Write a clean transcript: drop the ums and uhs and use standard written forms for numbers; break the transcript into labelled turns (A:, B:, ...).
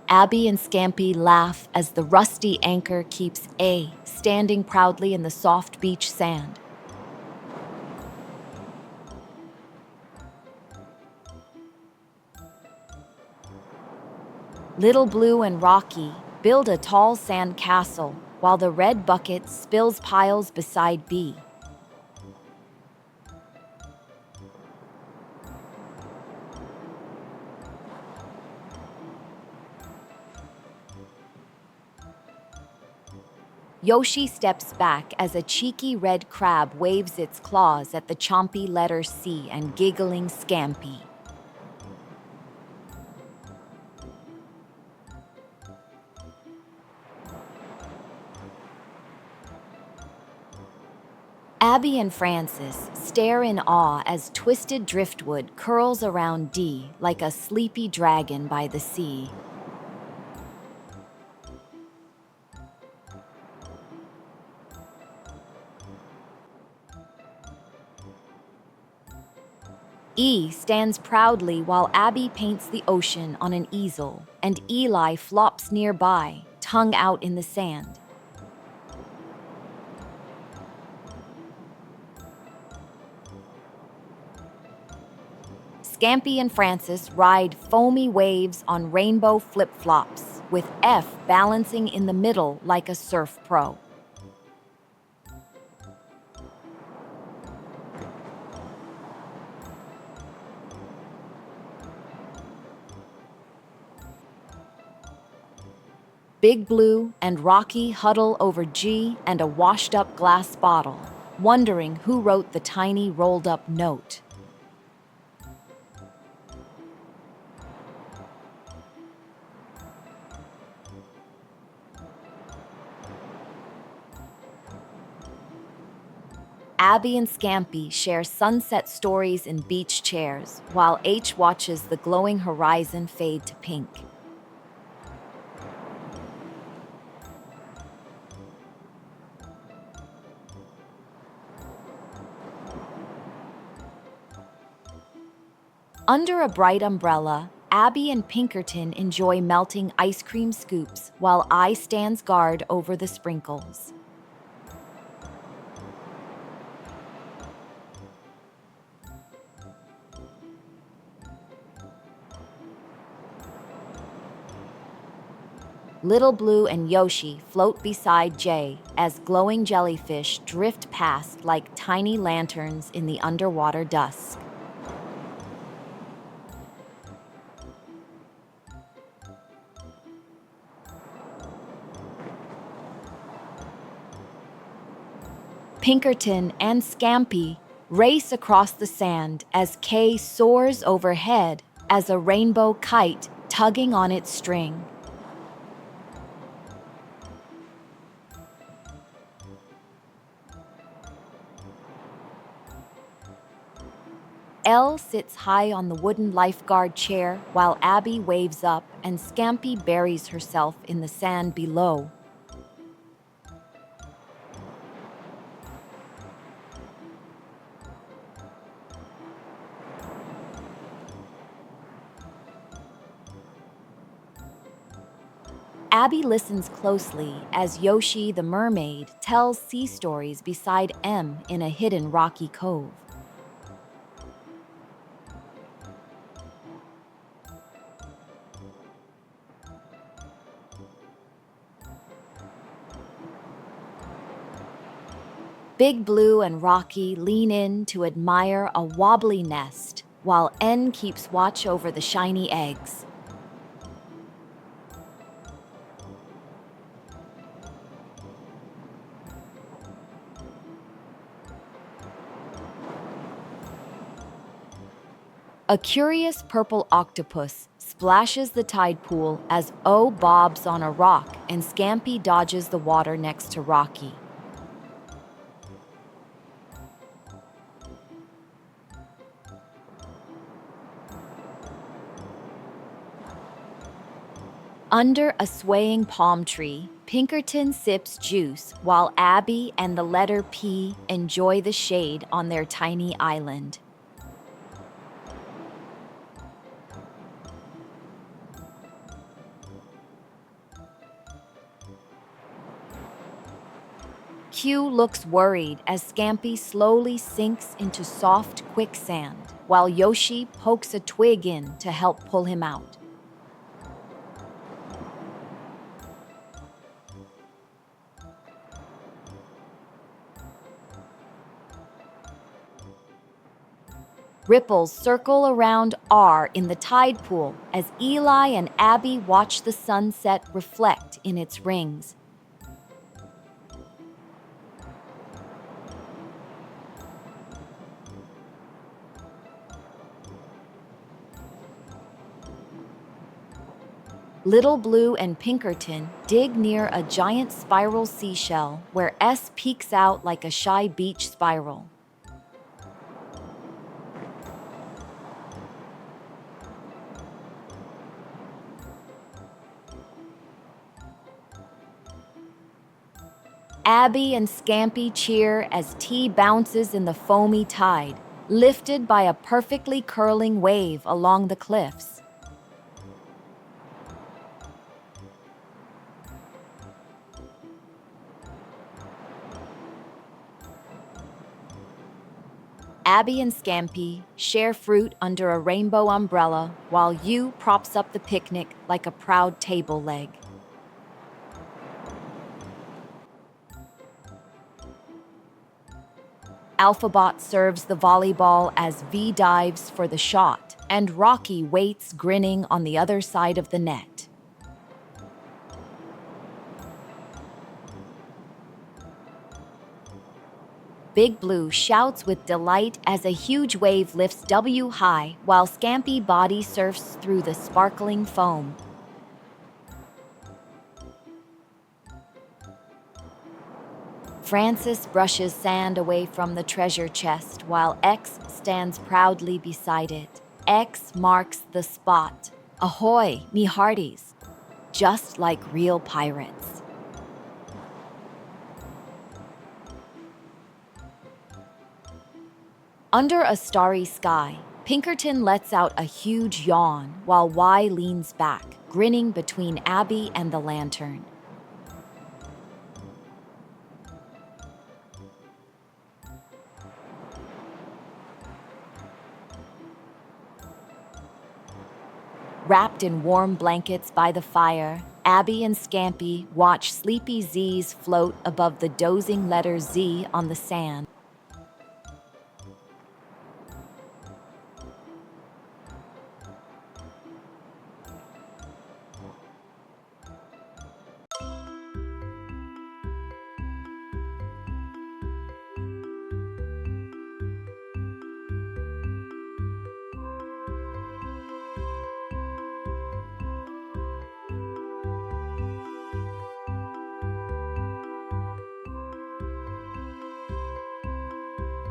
A: Abby and Scampy laugh as the rusty anchor keeps A standing proudly in the soft beach sand. Little Blue and Rocky build a tall sand castle while the red bucket spills piles beside B. Yoshi steps back as a cheeky red crab waves its claws at the chompy letter C and giggling Scampy. Abby and Francis stare in awe as twisted driftwood curls around D like a sleepy dragon by the sea. E stands proudly while Abby paints the ocean on an easel, and Eli flops nearby, tongue out in the sand. Scampy and Francis ride foamy waves on rainbow flip-flops, with F balancing in the middle like a surf pro. Big Blue and Rocky huddle over G and a washed-up glass bottle, wondering who wrote the tiny rolled-up note. Abby and Scampy share sunset stories in beach chairs, while H watches the glowing horizon fade to pink. Under a bright umbrella, Abby and Pinkerton enjoy melting ice cream scoops while I stands guard over the sprinkles. Little Blue and Yoshi float beside J as glowing jellyfish drift past like tiny lanterns in the underwater dusk. Pinkerton and Scampy race across the sand as K soars overhead as a rainbow kite tugging on its string. L sits high on the wooden lifeguard chair while Abby waves up and Scampy buries herself in the sand below. Abby listens closely as Yoshi the mermaid tells sea stories beside M in a hidden rocky cove. Big Blue and Rocky lean in to admire a wobbly nest, while N keeps watch over the shiny eggs. A curious purple octopus splashes the tide pool as O bobs on a rock and Scampy dodges the water next to Rocky. Under a swaying palm tree, Pinkerton sips juice while Abby and the letter P enjoy the shade on their tiny island. Q looks worried as Scampy slowly sinks into soft quicksand, while Yoshi pokes a twig in to help pull him out. Ripples circle around R in the tide pool as Eli and Abby watch the sunset reflect in its rings. Little Blue and Pinkerton dig near a giant spiral seashell where S peeks out like a shy beach spiral. Abby and Scampy cheer as T bounces in the foamy tide, lifted by a perfectly curling wave along the cliffs. Abby and Scampy share fruit under a rainbow umbrella while U props up the picnic like a proud table leg. Alphabot serves the volleyball as V dives for the shot, and Rocky waits grinning on the other side of the net. Big Blue shouts with delight as a huge wave lifts W high while Scampy body surfs through the sparkling foam. Francis brushes sand away from the treasure chest while X stands proudly beside it. X marks the spot. Ahoy, me hearties! Just like real pirates. Under a starry sky, Pinkerton lets out a huge yawn while Y leans back, grinning between Abby and the lantern. Wrapped in warm blankets by the fire, Abby and Scampy watch sleepy Z's float above the dozing letter Z on the sand.